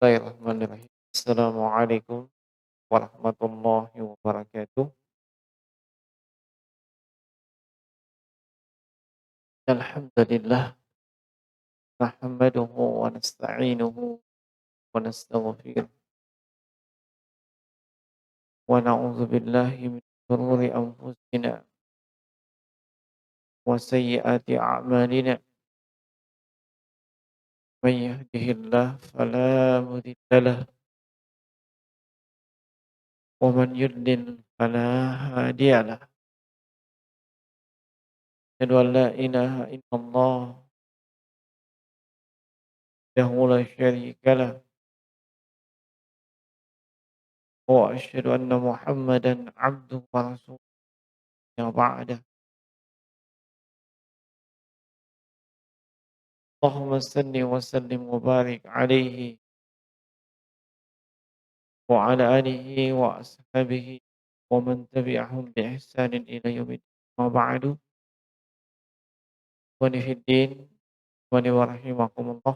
Bismillahirrahmanirrahim. Assalamualaikum warahmatullahi wabarakatuh. Alhamdulillah nahmaduhu wa nasta'inuhu wa nastaghfiruh wa na'udzu billahi min shururi anfusina wa sayyiati a'malina. Man yahdihillahu fala mudilla lahu wa man yudlil fala hadiya lahu. Asyhadu an la ilaha illallah wahdahu la syarika lahu wa asyhadu anna Muhammadan abduhu wa rasuluhu ba'da. Allahumma salli wa sallim wa barik alaihi wa ala alihi wa ashabihi wa man tabi'ahum bi ihsanin ila yaumil ma ba'du. Wa nifiddin wa rahimakumullah.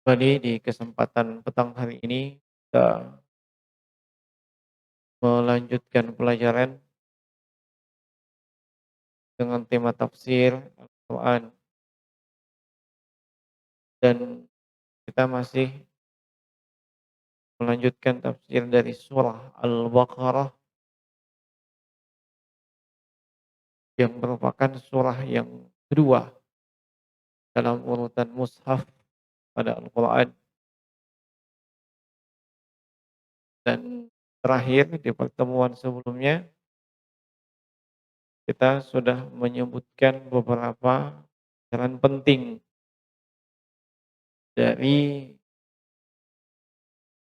Kembali di kesempatan petang hari ini kita melanjutkan pelajaran dengan tema tafsir Al-Quran, dan kita masih melanjutkan tafsir dari surah Al-Baqarah yang merupakan surah yang kedua dalam urutan mushaf pada Al-Quran, dan terakhir di pertemuan sebelumnya kita sudah menyebutkan beberapa pelajaran penting dari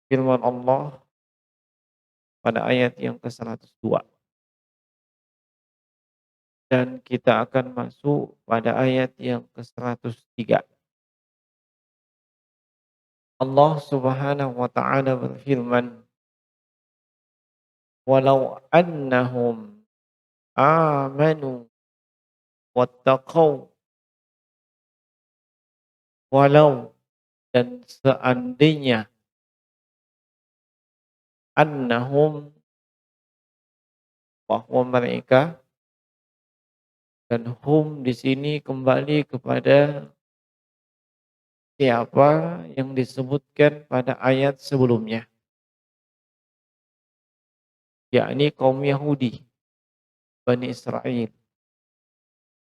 firman Allah pada ayat yang ke-102, dan kita akan masuk pada ayat yang ke-103. Allah Subhanahu wa taala berfirman, "Walau annahum amanu wattaqau." Walau, dan seandainya, annahum, bahwa mereka, dan hum di sini kembali kepada siapa yang disebutkan pada ayat sebelumnya, yakni kaum Yahudi, Bani Israel.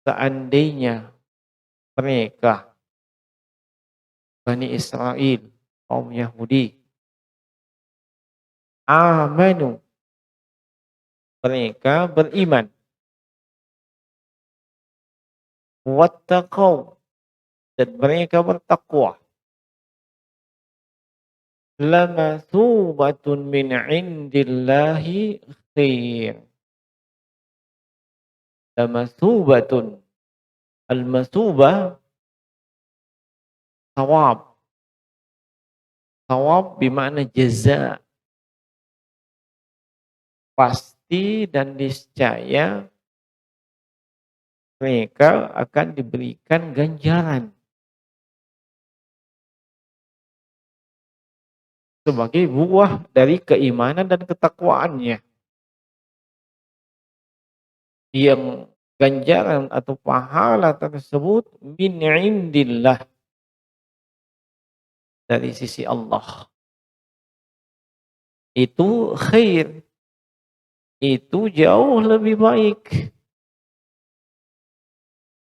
Seandainya mereka, Bani Israel, kaum Yahudi, amanu, mereka beriman, wattaqau, dan mereka bertakwa, lamathubatun min indillahi khair. Lamathubatun, al-mathubah thawab. Thawab bermakna jaza, pasti dan niscaya mereka akan diberikan ganjaran sebagai buah dari keimanan dan ketakwaannya, yang ganjaran atau pahala tersebut min indillah, dari sisi Allah. Itu khair, itu jauh lebih baik,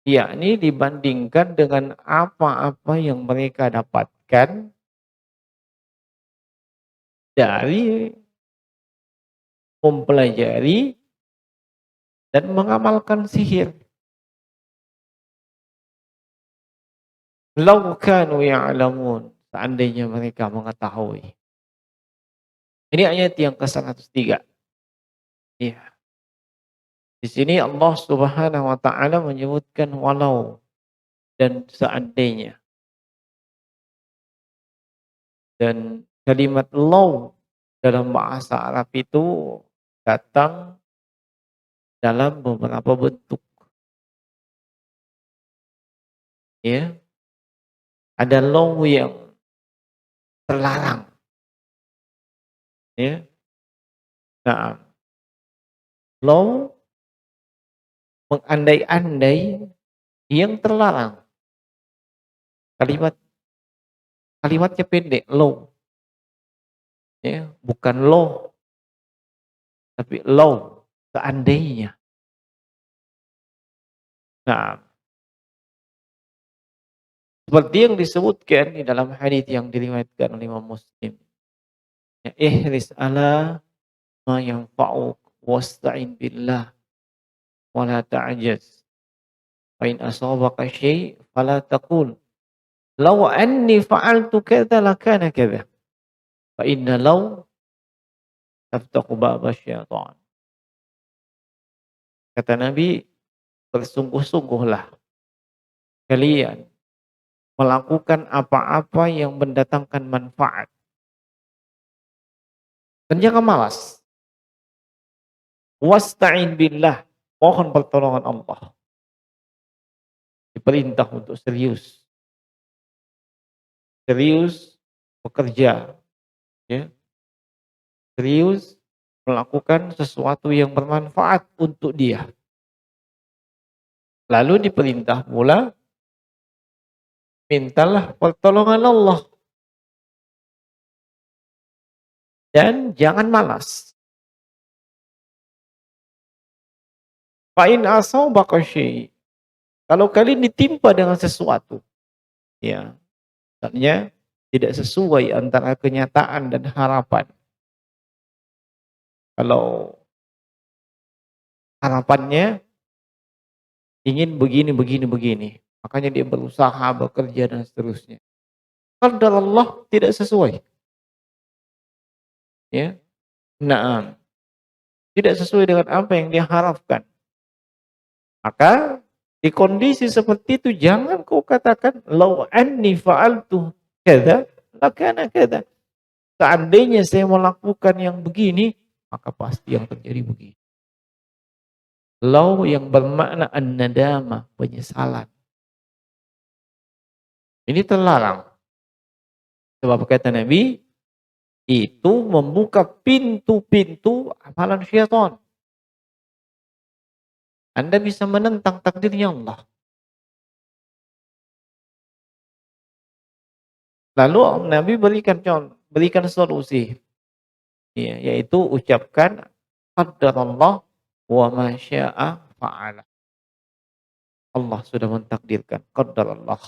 yakni dibandingkan dengan apa-apa yang mereka dapatkan dari mempelajari dan mengamalkan sihir. Lau kanu ya'lamun, seandainya mereka mengetahui. Ini ayat yang ke-103. Ya. Di sini Allah Subhanahu wa taala menyebutkan walau, dan seandainya. Dan kalimat lau dalam bahasa Arab itu datang dalam beberapa bentuk. Ya. Ada lau yang terlarang, ya. Nah, law mengandai-andai yang terlarang. Kalimat kalimatnya pendek, law, ya, bukan law, tapi law, seandainya. Nah, seperti yang disebutkan di dalam hadis yang diriwayatkan oleh Imam Muslim, ya, ihris ala ma yanfa'uk wasta'in billah wa la ta'jaz. Fa in asabaka syai' fala taqul law anni fa'altu kadza lakana kadza. Fa inna law taftahu baba syaitan. Kata Nabi, bersungguh-sungguhlah kalian melakukan apa-apa yang mendatangkan manfaat. Dan jangan malas. Wasta'in billah. Mohon pertolongan Allah. Diperintah untuk serius. Serius bekerja. Ya. Serius melakukan sesuatu yang bermanfaat untuk dia. Lalu diperintah pula, mintalah pertolongan Allah. Dan jangan malas. Fa'in asabaka syai'. Kalau kalian ditimpa dengan sesuatu, ya, misalnya tidak sesuai antara kenyataan dan harapan. Kalau harapannya ingin begini, begini, begini, makanya dia berusaha, bekerja dan seterusnya. Qadar Allah tidak sesuai, ya. Naam, tidak sesuai dengan apa yang dia harapkan. Maka di kondisi seperti itu jangan kau katakan law anni fa'altu kadza lakana kadza. Seandainya saya melakukan yang begini, maka pasti yang terjadi begini. Law yang bermakna an-nadama, penyesalan. Ini terlarang. Sebab kata Nabi, itu membuka pintu-pintu amalan syaitan. Anda bisa menentang takdirnya Allah. Lalu Nabi berikan solusi. Ya, yaitu ucapkan qadarallah wa ma syaa fa'ala. Allah sudah mentakdirkan, qadarallah.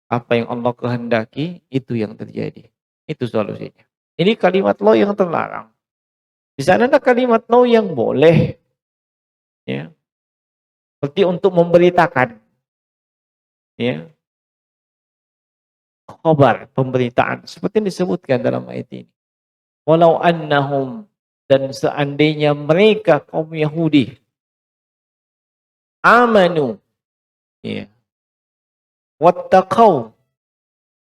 Apa yang Allah kehendaki, itu yang terjadi. Itu solusinya. Ini kalimat law yang terlarang. Di sana ada kalimat law yang boleh. Ya. Seperti untuk memberitakan. Ya. Khabar, pemberitaan. Seperti yang disebutkan dalam ayat ini. Walau annahum, dan seandainya mereka kaum Yahudi amanu, ya, wattaqau,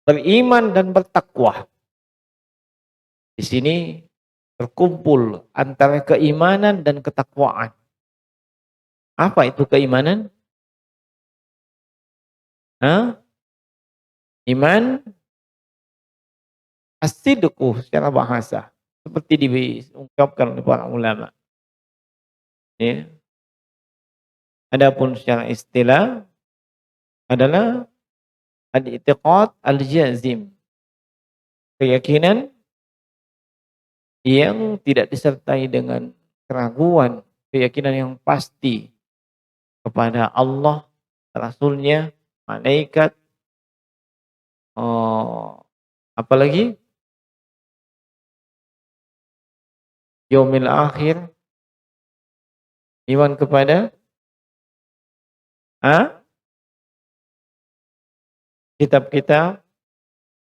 beriman dan bertakwa. Di sini terkumpul antara keimanan dan ketakwaan. Apa itu keimanan? Hah? Iman as-sidqu secara bahasa. Seperti diungkapkan oleh para ulama. Ya. Adapun secara istilah adalah al-i'tiqad al-jazim. Keyakinan yang tidak disertai dengan keraguan, keyakinan yang pasti kepada Allah, Rasulnya, malaikat, apalagi yaumil akhir, iman kepada kitab-kitab,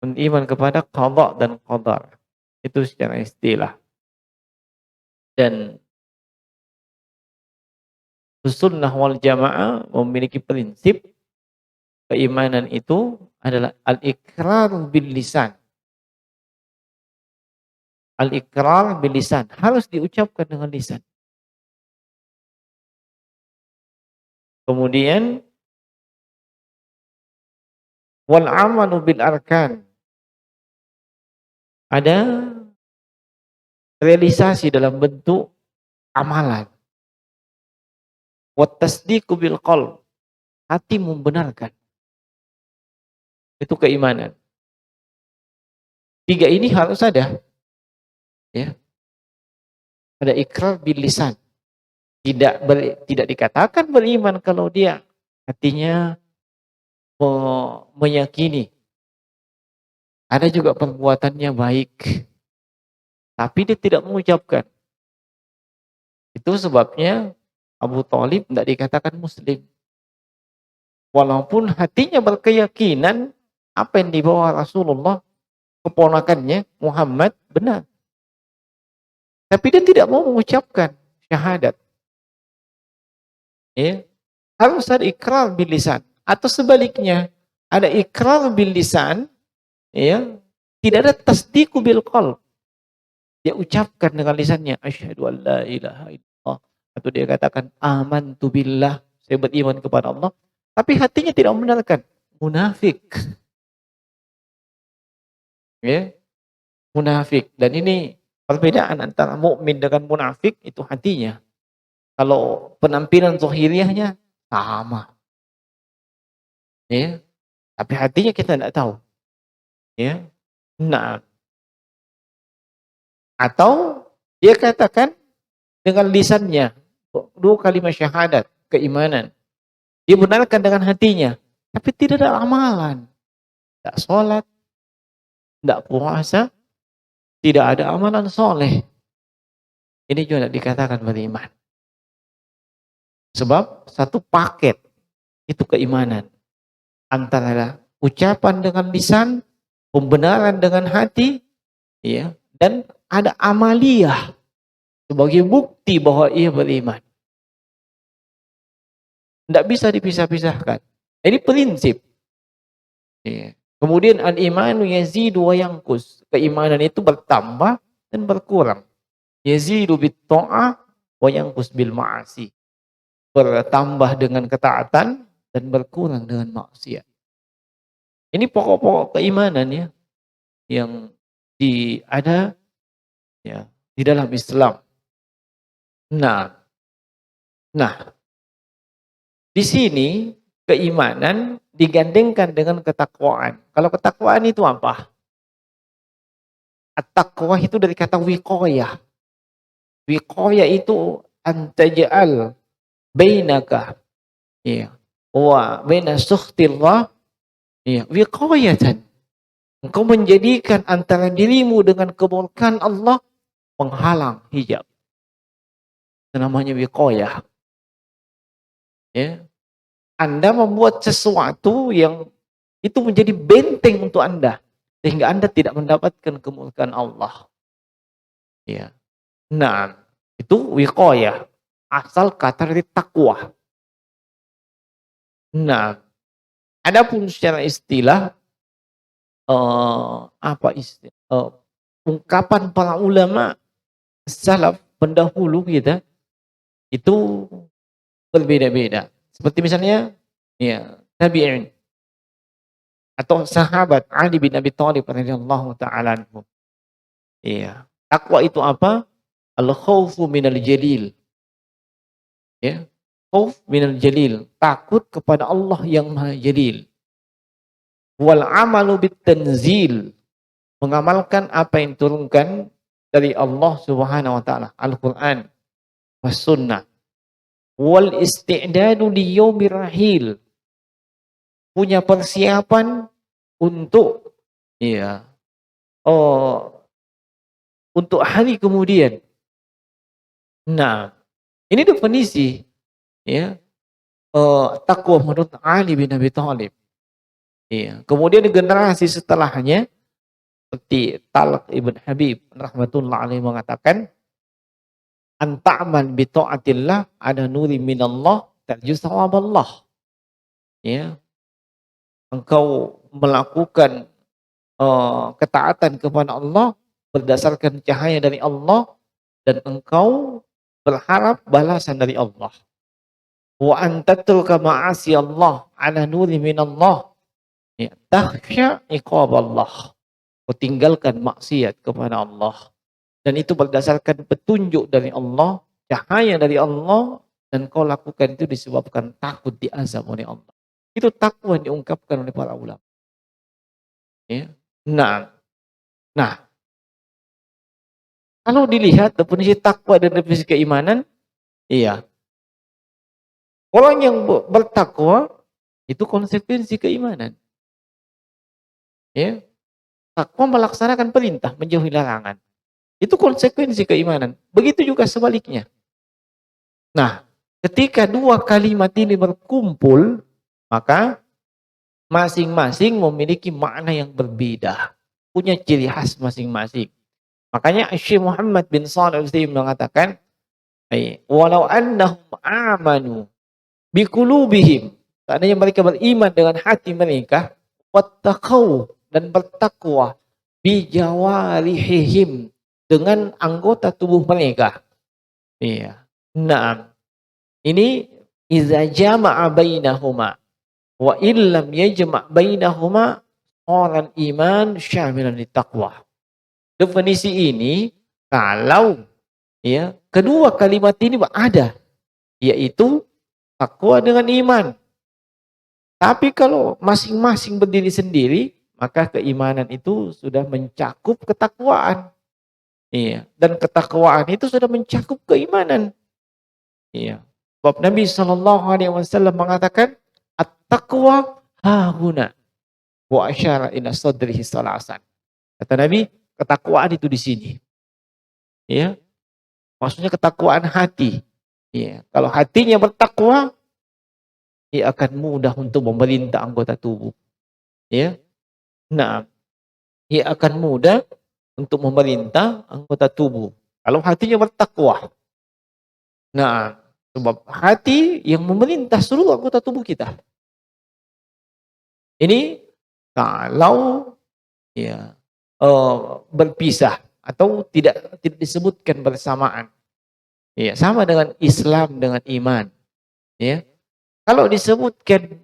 iman kepada qada dan qadar. Itu secara istilah. Dan Sunnah wal Jamaah memiliki prinsip keimanan itu adalah al-iqrar bil lisan. Al-iqrar bil lisan harus diucapkan dengan lisan. Kemudian wal amalu bil arkan, ada realisasi dalam bentuk amalan. Wa tasdiqu bil qalb, hati membenarkan. Itu keimanan. 3 ini harus ada, ya. Ada ikrar bil lisan. Tidak dikatakan beriman kalau dia hatinya meyakini. Ada juga perbuatannya baik, tapi dia tidak mengucapkan. Itu sebabnya Abu Thalib tidak dikatakan muslim. Walaupun hatinya berkeyakinan apa yang dibawa Rasulullah, keponakannya Muhammad benar. Tapi dia tidak mau mengucapkan syahadat. Ya. Harus ada ikrar bil lisan. Atau sebaliknya, ada ikrar bil lisan, ya, tidak ada tasdiqu bil qalb. Dia ucapkan dengan lisannya, asyhadu an la ilaha illallah. Atau dia katakan, amantu billah, saya beriman kepada Allah. Tapi hatinya tidak membenarkan. Munafik. Ya, munafik. Dan ini perbedaan antara mukmin dengan munafik itu hatinya. Kalau penampilan zahiriahnya sama. Ya, tapi hatinya kita tidak tahu. Ya. Nah, atau dia katakan dengan lisannya 2 kalimat syahadat, keimanan. Dia benarkan dengan hatinya, tapi tidak ada amalan. Tidak sholat, tidak puasa, tidak ada amalan soleh. Ini juga dikatakan beriman. Sebab satu paket itu keimanan. Antara ucapan dengan lisan, pembenaran dengan hati, ya, dan ada amaliyah sebagai bukti bahwa ia beriman. Tidak bisa dipisah-pisahkan. Ini prinsip. Ya. Kemudian al-imanu yazidu wa yanqus. Keimanan itu bertambah dan berkurang. Yazidu bit ta'ah wa yanqus bil ma'asi. Bertambah dengan ketaatan dan berkurang dengan maksiat. Ini pokok-pokok keimanan, ya, yang ada, ya, di dalam Islam. Nah, di sini keimanan digandengkan dengan ketakwaan. Kalau ketakwaan itu apa? At-taqwa itu dari kata wiqayah. Wiqayah itu antaja'al bainaka, ya, wa baina sukhtillah, ya, wiqayatan. Engkau menjadikan antara dirimu dengan kemurkaan Allah penghalang, hijab. Itu namanya wiqayah. Ya. Anda membuat sesuatu yang itu menjadi benteng untuk Anda, sehingga Anda tidak mendapatkan kemurkaan Allah. Ya. Nah, itu wiqayah. Asal kata dari takwa. Nah, adapun secara istilah, ungkapan para ulama salaf pendahulu kita itu berbeda-beda. Seperti misalnya, ya, tabi'in atau sahabat Ali bin Abi Thalib radhiyallahu taala anhu. Iya. Takwa itu apa? Al-khaufu minal jalil. Ya. Khauf minal jalil, takut kepada Allah yang Maha Jalil. Wal amalu bit tanzil, mengamalkan apa yang diturunkan dari Allah Subhanahu wa taala, Al-Qur'an was sunnah. Wal isti'dadu li yaumir rahil, punya persiapan untuk, ya, untuk hari kemudian. Nah, ini definisi, ya, takwa menurut Ali bin Abi Thalib. Iya. Kemudian generasi setelahnya seperti Talq ibn Habib rahmatullah alaihi mengatakan, anta'man bi ta'atillah ada nuri minallah tarju sawaballah. Ya. Engkau melakukan ketaatan kepada Allah berdasarkan cahaya dari Allah dan engkau berharap balasan dari Allah. Wa antatruka ma'asi Allah ala nuri minallah, ya, takhsha iqab Allah. kau tinggalkan maksiat kepada Allah. Dan itu berdasarkan petunjuk dari Allah, cahaya dari Allah, dan kau lakukan itu disebabkan takut diazab oleh Allah. Itu takwa yang diungkapkan oleh para ulama. Ya. Nah, nah, kalau dilihat definisi takwa dan definisi keimanan, iya. Orang yang bertakwa itu konsekuensi keimanan. Ya. Takwa melaksanakan perintah, menjauhi larangan. Itu konsekuensi keimanan. Begitu juga sebaliknya. Nah, ketika dua kalimat ini berkumpul, maka masing-masing memiliki makna yang berbeda. Punya ciri khas masing-masing. Makanya Syekh Muhammad bin Shalih Al-Utsaimin mengatakan, walau annahum amanu biqulubihim, seandainya mereka beriman dengan hati mereka, wattaqau, dan bertakwa bijawarihim, dengan anggota tubuh mereka. Iya. Naam. Ini iza jama'a bainahuma wa illam yajma' bainahuma orang iman syamilan litaqwa. Definisi ini kalau ya kedua kalimat ini ada, yaitu takwa dengan iman. Tapi kalau masing-masing berdiri sendiri, maka keimanan itu sudah mencakup ketakwaan. Iya, dan ketakwaan itu sudah mencakup keimanan. Iya. Sebab Nabi SAW mengatakan, at-taqwa hahuna wa asyara ila sadrihi salasan. Kata Nabi, ketakwaan itu di sini. Ya. Maksudnya ketakwaan hati. Ya. Kalau hatinya bertakwa, ia akan mudah untuk memerintah anggota tubuh. Ya. Nah, ia akan mudah untuk memerintah anggota tubuh. Kalau hatinya bertakwa. Nah, sebab hati yang memerintah seluruh anggota tubuh kita. Ini kalau ya berpisah atau tidak disebutkan bersamaan. Ya, sama dengan Islam dengan iman. Ya. Kalau disebutkan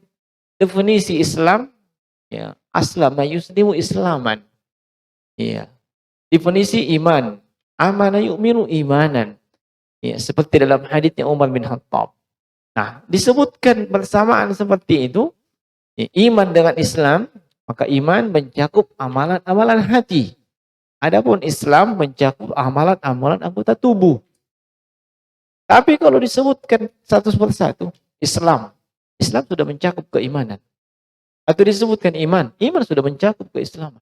definisi Islam, ya, aslama yuslimu islaman. Ya. Definisi iman, amana yu'minu imanan. Ya, seperti dalam haditsnya Umar bin Khattab. Nah, disebutkan bersamaan seperti itu, ya, iman dengan Islam, maka iman mencakup amalan-amalan hati. Adapun Islam mencakup amalan-amalan anggota tubuh. Tapi kalau disebutkan satu persatu, Islam sudah mencakup keimanan. Atau disebutkan iman sudah mencakup keislaman.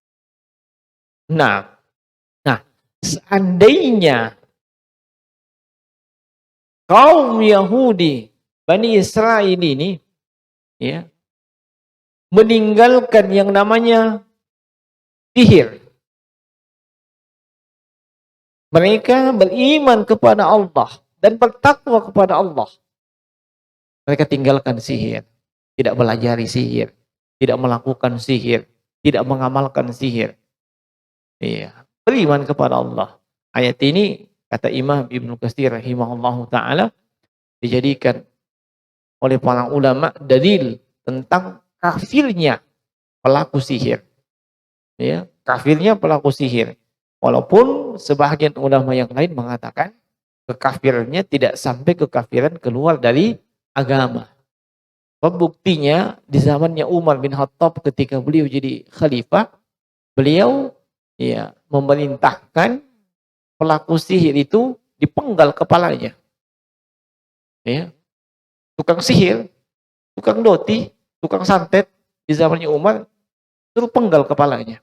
Nah, seandainya kaum Yahudi, Bani Israel ini, ya, meninggalkan yang namanya sihir. Mereka beriman kepada Allah dan bertakwa kepada Allah. Mereka tinggalkan sihir, tidak belajari sihir, tidak melakukan sihir, tidak mengamalkan sihir. Iya, beriman kepada Allah. Ayat ini kata Imam Ibnu Katsir rahimahullahu taala dijadikan oleh para ulama dalil tentang kafirnya pelaku sihir. Ya, kafirnya pelaku sihir. Walaupun sebahagian ulama yang lain mengatakan kekafirannya tidak sampai kekafiran keluar dari agama. Pembuktinya di zamannya Umar bin Khattab ketika beliau jadi khalifah, beliau ya memerintahkan pelaku sihir itu dipenggal kepalanya. Ya. Tukang sihir, tukang doti, tukang santet di zamannya Umar suruh penggal kepalanya.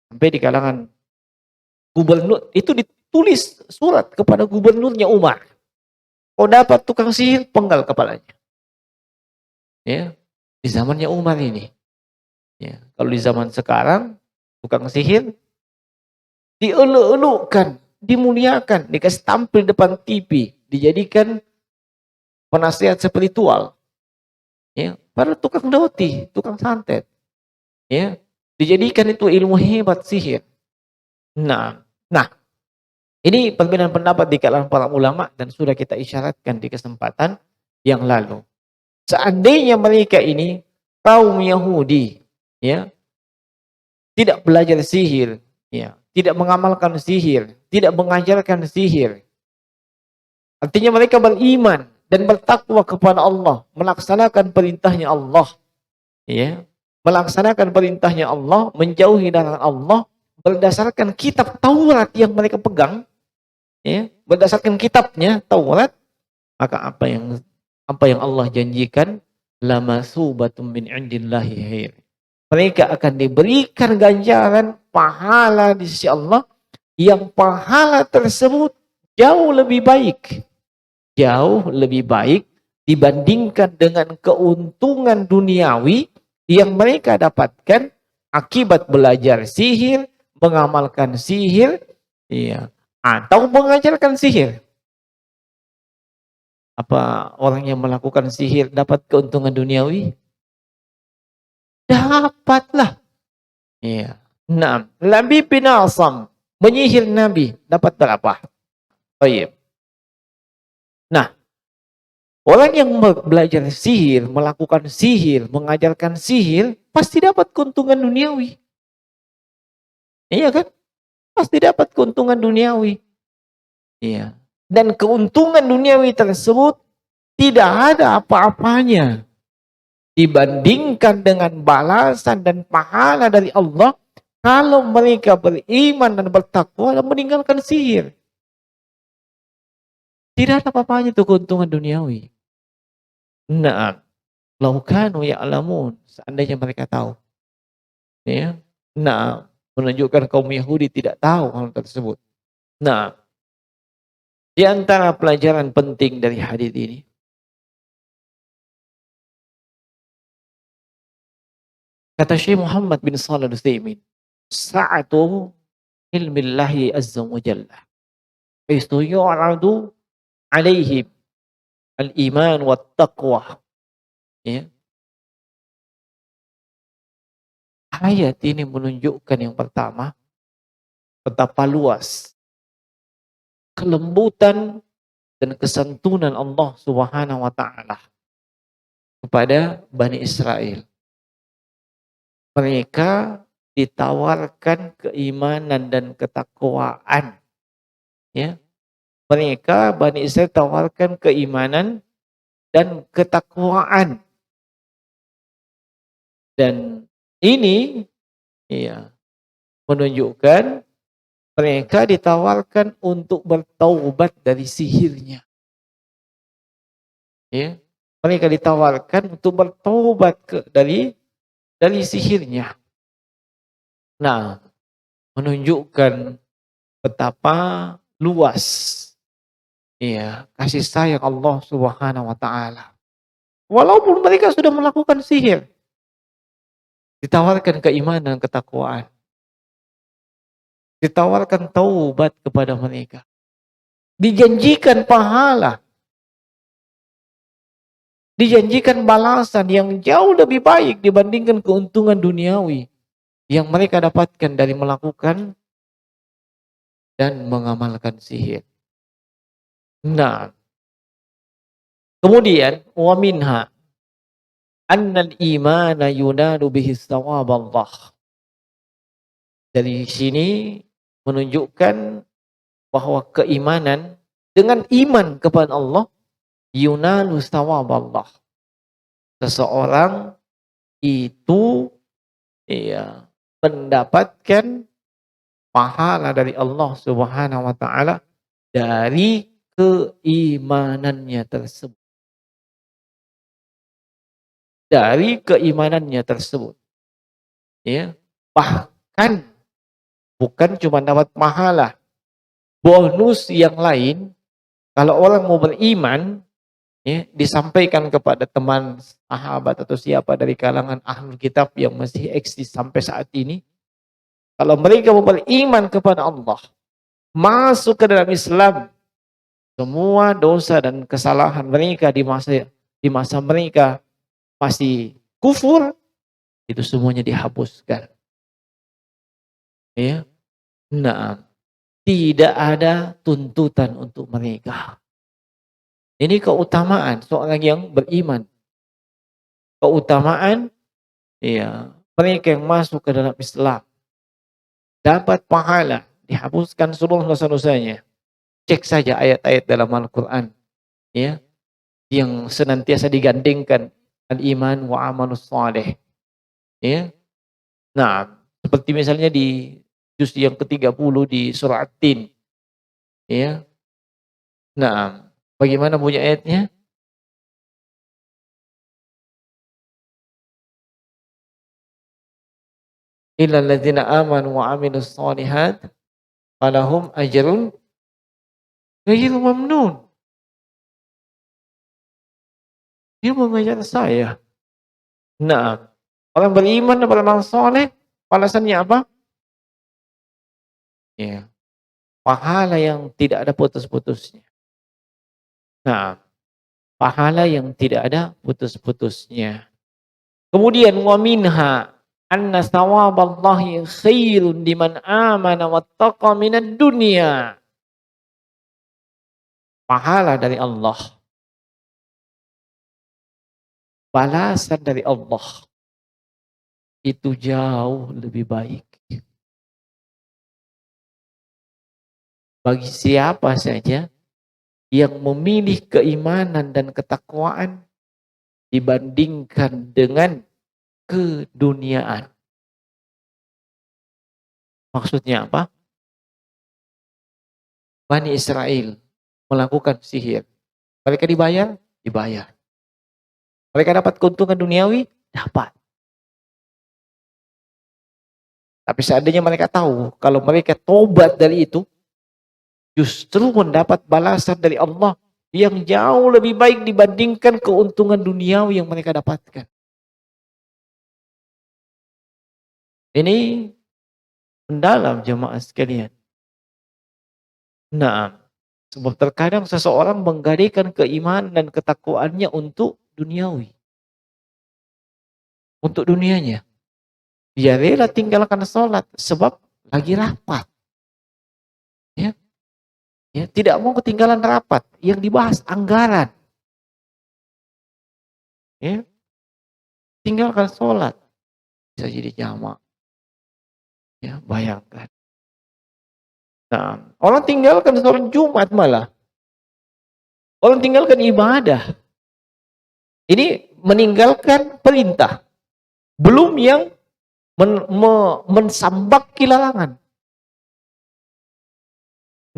Sampai di kalangan gubernur itu ditulis surat kepada gubernurnya Umar. Kau dapat tukang sihir, penggal kepalanya. Ya, di zamannya Umar ini. Ya, kalau di zaman sekarang tukang sihir dieluk-elukkan, dimuliakan, dikasih tampil depan TV, dijadikan penasihat spiritual. Ya, para tukang doti, tukang santet. Ya, dijadikan itu ilmu hebat sihir. Nah, ini perbedaan pendapat di kalangan para ulama dan sudah kita isyaratkan di kesempatan yang lalu. Seandainya mereka ini kaum Yahudi, ya, tidak belajar sihir, ya, tidak mengamalkan sihir, tidak mengajarkan sihir. Artinya mereka beriman dan bertakwa kepada Allah, melaksanakan perintahnya Allah, ya. Melaksanakan perintahnya Allah, menjauhi larangan Allah berdasarkan kitab Taurat yang mereka pegang, ya, berdasarkan kitabnya Taurat, maka apa yang Allah janjikan, lamasubatun min indillahi khair. Mereka akan diberikan ganjaran pahala di sisi Allah yang pahala tersebut jauh lebih baik. Jauh lebih baik dibandingkan dengan keuntungan duniawi yang mereka dapatkan akibat belajar sihir, mengamalkan sihir, iya, atau mengajarkan sihir. Apa orang yang melakukan sihir dapat keuntungan duniawi? Dapatlah. Iya. Nah, Nabi bin Asam menyihir Nabi dapat berapa? Baik. Nah, orang yang belajar sihir, melakukan sihir, mengajarkan sihir, pasti dapat keuntungan duniawi. Iya kan? Pasti dapat keuntungan duniawi. Iya. Dan keuntungan duniawi tersebut tidak ada apa-apanya dibandingkan dengan balasan dan pahala dari Allah kalau mereka beriman dan bertakwa dan meninggalkan sihir. Tidak ada apa-apanya itu keuntungan duniawi. Nah, lau kanu ya'lamun, seandainya mereka tahu. Ya. Nah, menunjukkan kaum Yahudi tidak tahu hal tersebut. Nah, di antara pelajaran penting dari hadis ini, kata Syekh Muhammad bin Shalih Al-Utsaimin, sa'atu ilmillahi azza wa jalla. Itu yu'radu alaihim al-iman wa taqwa. Ya. Ayat ini menunjukkan yang pertama, betapa luas kelembutan dan kesantunan Allah Subhanahu wa taala kepada Bani Israel. Mereka ditawarkan keimanan dan ketakwaan. Ya. Mereka Bani Israel tawarkan keimanan dan ketakwaan. Dan ini ya menunjukkan mereka ditawarkan untuk bertaubat dari sihirnya. Ya. Mereka ditawarkan untuk bertaubat dari sihirnya. Nah, menunjukkan betapa luas ya kasih sayang Allah Subhanahu wa taala. Walaupun mereka sudah melakukan sihir, ditawarkan keimanan, ketakwaan. Ditawarkan taubat kepada mereka. Dijanjikan pahala. Dijanjikan balasan yang jauh lebih baik dibandingkan keuntungan duniawi yang mereka dapatkan dari melakukan dan mengamalkan sihir. Nah, kemudian wa minha annal imana yunadu bihi thawab Allah. Dari sini menunjukkan bahwa keimanan dengan iman kepada Allah yunalu thawab Allah. Seseorang itu ya mendapatkan pahala dari Allah Subhanahu wa taala dari keimanannya tersebut. Dari keimanannya tersebut. Ya. Bahkan bukan cuma dapat pahala, bonus yang lain kalau orang mau beriman ya, disampaikan kepada teman, sahabat atau siapa dari kalangan ahlul kitab yang masih eksis sampai saat ini. Kalau mereka mau beriman kepada Allah, masuk ke dalam Islam, semua dosa dan kesalahan mereka di masa mereka masih kufur, itu semuanya dihapuskan. Ya. Nah, tidak ada tuntutan untuk mereka. Ini keutamaan seorang yang beriman. Keutamaan ya, mereka yang masuk ke dalam Islam. dapat pahala, dihapuskan seluruh dosa-dosanya. Cek saja ayat-ayat dalam Al-Quran, ya, yang senantiasa digandengkan al-iman wa amalus saleh, ya. Nah, seperti misalnya di juz yang ke-30 di surah At-Tin, ya. Nah, bagaimana bunyi ayatnya? Illal ladzina amanu wa amilus shalihat falahum ajrun ghairu mamnun. Dia mengajar saya. Nah, orang beriman dan beramal saleh, balasannya apa? Ya, pahala yang tidak ada putus-putusnya. Nah, pahala yang tidak ada putus-putusnya. Kemudian wa minha anna thawaballahi khairun liman amana wattaqa minad dunya. Pahala dari Allah, balasan dari Allah itu jauh lebih baik bagi siapa saja yang memilih keimanan dan ketakwaan dibandingkan dengan keduniaan. Maksudnya apa? Bani Israel melakukan sihir. Mereka dibayar? Dibayar. Mereka dapat keuntungan duniawi? Dapat. Tapi seandainya mereka tahu kalau mereka tobat dari itu, justru mendapat balasan dari Allah yang jauh lebih baik dibandingkan keuntungan duniawi yang mereka dapatkan. Ini mendalam jemaah sekalian. Nah, sebab terkadang seseorang menggadaikan keimanan dan ketakwaannya untuk duniawi. Untuk dunianya. Dia rela tinggalkan sholat sebab lagi rapat. Ya, ya, tidak mau ketinggalan rapat. Yang dibahas anggaran. Ya, tinggalkan sholat. Bisa jadi jamak. Ya, bayangkan. Nah, orang tinggalkan sholat Jumat malah. Orang tinggalkan ibadah. Ini meninggalkan perintah. Belum yang mensambaki larangan.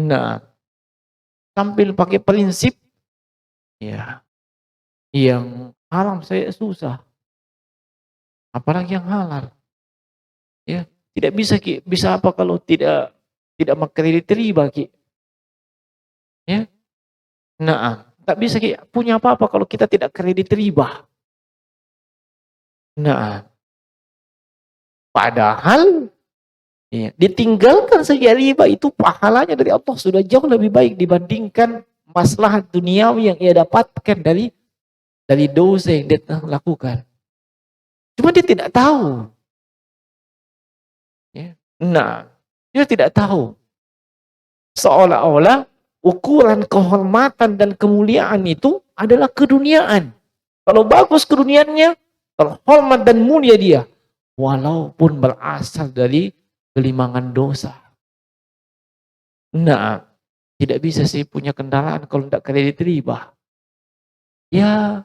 Nah, sambil pakai prinsip, ya, yang haram saya susah. Apalagi yang halal. Ya, tidak bisa Ki. Bisa apa kalau tidak makredit riba Ki? Ya. Nah, tak bisa Ki. Punya apa-apa kalau kita tidak kredit riba. Nah, padahal ya, ditinggalkan saja riba itu pahalanya dari Allah sudah jauh lebih baik dibandingkan maslahat duniawi yang ia dapatkan dari dosa yang dia lakukan. Cuma dia tidak tahu. Ya. Nah, dia tidak tahu. Seolah-olah ukuran kehormatan dan kemuliaan itu adalah keduniaan. Kalau bagus keduniaannya, kalau hormat dan mulia dia, walaupun berasal dari gelimangan dosa. Nah, tidak bisa sih punya kendaraan kalau tidak kredit riba. Ya,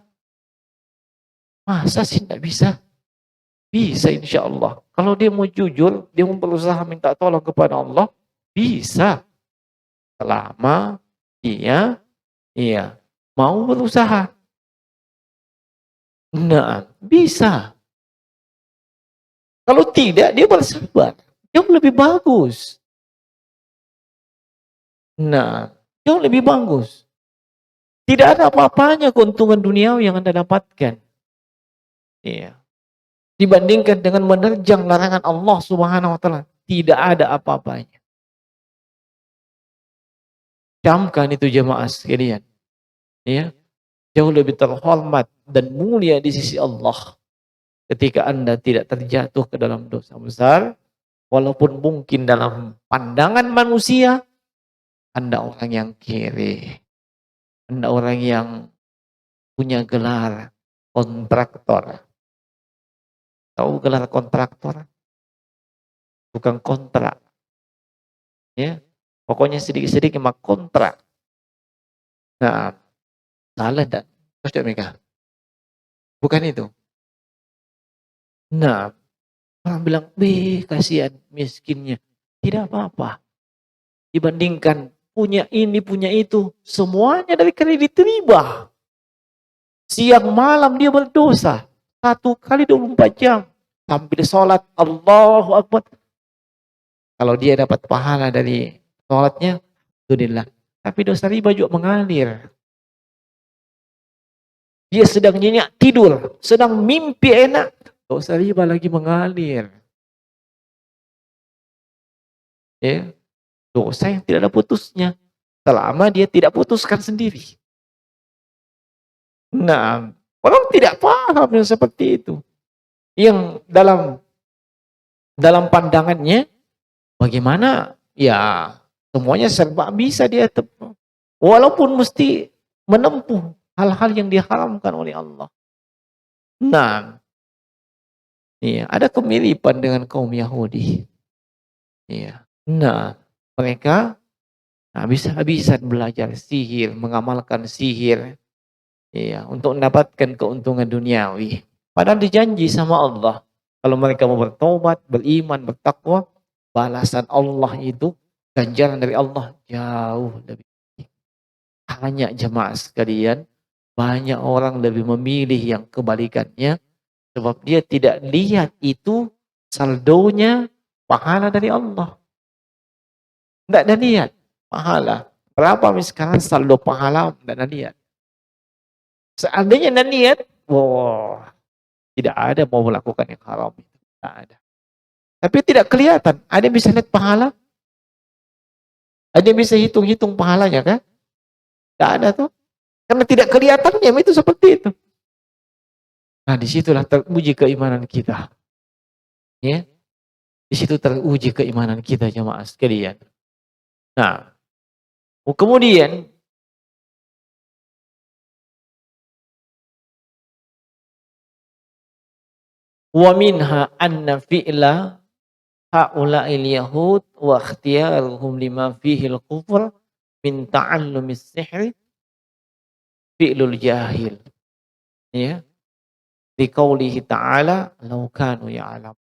masa sih tidak bisa? Bisa insya Allah. Kalau dia mau jujur, dia mau berusaha minta tolong kepada Allah, bisa. Selama dia iya mau berusaha. Nah, bisa. Kalau tidak, dia bersabar. Jauh lebih bagus. Nah, jauh lebih bagus. Tidak ada apa-apanya keuntungan duniawi yang Anda dapatkan. Iya. Dibandingkan dengan menerjang larangan Allah Subhanahu wa taala, tidak ada apa-apanya. Camkan itu jemaah sekalian. Ya, jauh lebih terhormat dan mulia di sisi Allah ketika Anda tidak terjatuh ke dalam dosa besar, walaupun mungkin dalam pandangan manusia Anda orang yang kiri. Anda orang yang punya gelar kontraktor. Tahu gelar kontraktor? Bukan kontrak. ya. Pokoknya sedikit-sedikit mah kontrak. Nah, salah ndak? Ustaz mereka? Bukan itu. Nah, orang bilang, "Wih, kasihan miskinnya." Tidak apa-apa, dibandingkan punya ini, punya itu, semuanya dari kredit riba. Siang malam dia berdosa, 1 kali 24 jam, sambil sholat, Allahu Akbar. Kalau dia dapat pahala dari sholatnya, alhamdulillah. Tapi dosa riba juga mengalir. Dia sedang nyenyak tidur, sedang mimpi enak, dosa riba lagi mengalir. Ya, dosa yang tidak ada putusnya, selama dia tidak putuskan sendiri. Nah, orang tidak paham yang seperti itu. Yang dalam pandangannya, bagaimana? Ya, semuanya serba bisa dia walaupun mesti menempuh hal-hal yang diharamkan oleh Allah. Nah, iya, ada kemiripan dengan kaum Yahudi. Iya. Nah, mereka habis-habisan belajar sihir, mengamalkan sihir, iya, untuk mendapatkan keuntungan duniawi. Padahal dijanji sama Allah, kalau mereka mau bertobat, beriman, bertakwa, balasan Allah itu, ganjaran dari Allah jauh lebih. Hanya jemaah sekalian, banyak orang lebih memilih yang kebalikannya, sebab dia tidak lihat itu saldonya pahala dari Allah. Tidak ada lihat pahala. Berapa sekarang saldo pahala, tidak ada lihat. Seandainya ada niat, wah, tidak ada mau melakukan yang haram. Tidak ada. Tapi tidak kelihatan. Ada yang bisa lihat pahala? Ada yang bisa hitung-hitung pahalanya kan? Tidak ada tuh. Karena tidak kelihatannya itu seperti itu. Nah, disitulah teruji keimanan kita. Ya, di situ teruji keimanan kita jemaah sekalian. Nah, kemudian wa minha anna fi'la haula'il yahud wa ikhtiyaruhum lima fihi al-kufr min ta'allumis sihri fi'lul jahil. Ya, liqaulihi ta'ala law kanu ya'lam.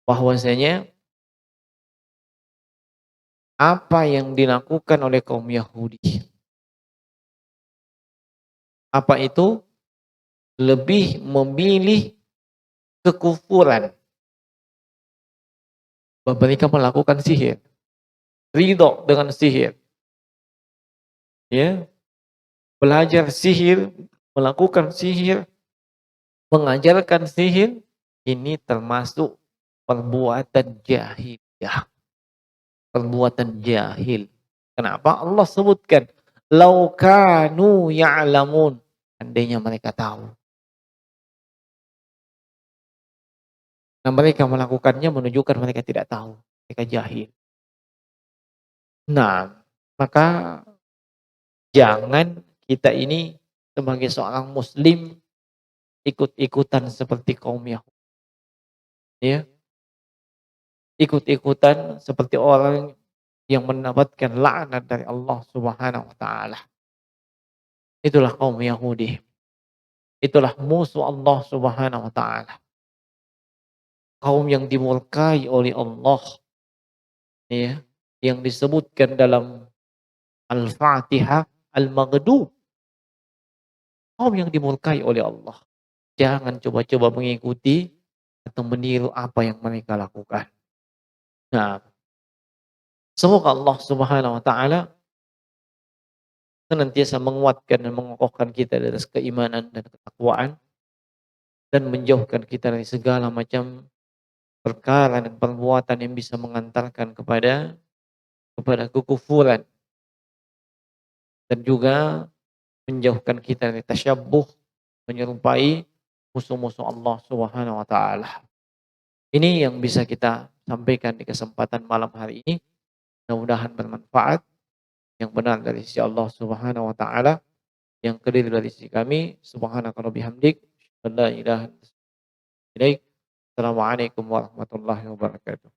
Bahwasanya apa yang dilakukan oleh kaum Yahudi, apa itu? Lebih memilih kekufuran. Mereka melakukan sihir, ridho dengan sihir, ya, belajar sihir, melakukan sihir, mengajarkan sihir, ini termasuk perbuatan jahiliyah, perbuatan jahil. Kenapa? Allah sebutkan, "Lau kanu ya'lamun." Andainya mereka tahu. Nah, mereka melakukannya menunjukkan mereka tidak tahu, mereka jahil. Nah, maka jangan kita ini sebagai seorang muslim ikut-ikutan seperti kaum Yahudi, ya. Ikut-ikutan seperti orang yang mendapatkan laknat dari Allah Subhanahu wa taala. Itulah kaum Yahudi. Itulah musuh Allah Subhanahu wa taala. Kaum yang dimurkai oleh Allah, ya, yang disebutkan dalam Al-Fatihah, Al-Maghdub, kaum yang dimurkai oleh Allah. Jangan coba-coba mengikuti atau meniru apa yang mereka lakukan. Nah, semoga Allah Subhanahu wa taala senantiasa menguatkan dan mengokohkan kita dari atas keimanan dan ketakwaan dan menjauhkan kita dari segala macam perkara dan perbuatan yang bisa mengantarkan kepada kekufuran dan juga menjauhkan kita dari tasyabbuh menyerupai musuh-musuh Allah Subhanahu wa taala. Ini yang bisa kita sampaikan di kesempatan malam hari ini. Mudah-mudahan bermanfaat. Yang benar dari sisi Allah Subhanahu wa taala, yang keliru dari sisi kami. Subhanaka wa bihamdik, la ilaha illa anta. Assalamualaikum warahmatullahi wabarakatuh.